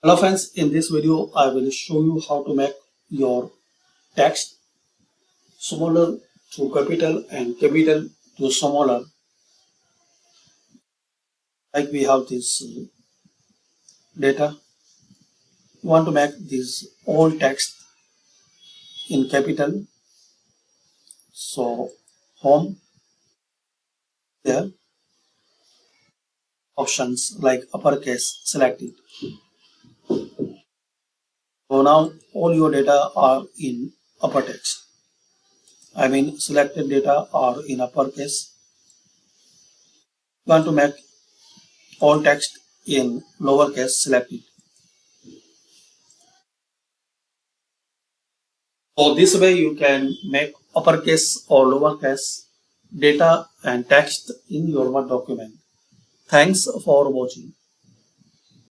Hello friends, in this video I will show you how to make your text smaller to capital and capital to smaller. Like we have this data. You want to make this all text in capital. So home, there, options like uppercase, select it. So now all your data are in upper text. I mean selected data are in uppercase. You want to make all text in lowercase, select it. So this way you can make uppercase or lowercase data and text in your Word document. Thanks for watching.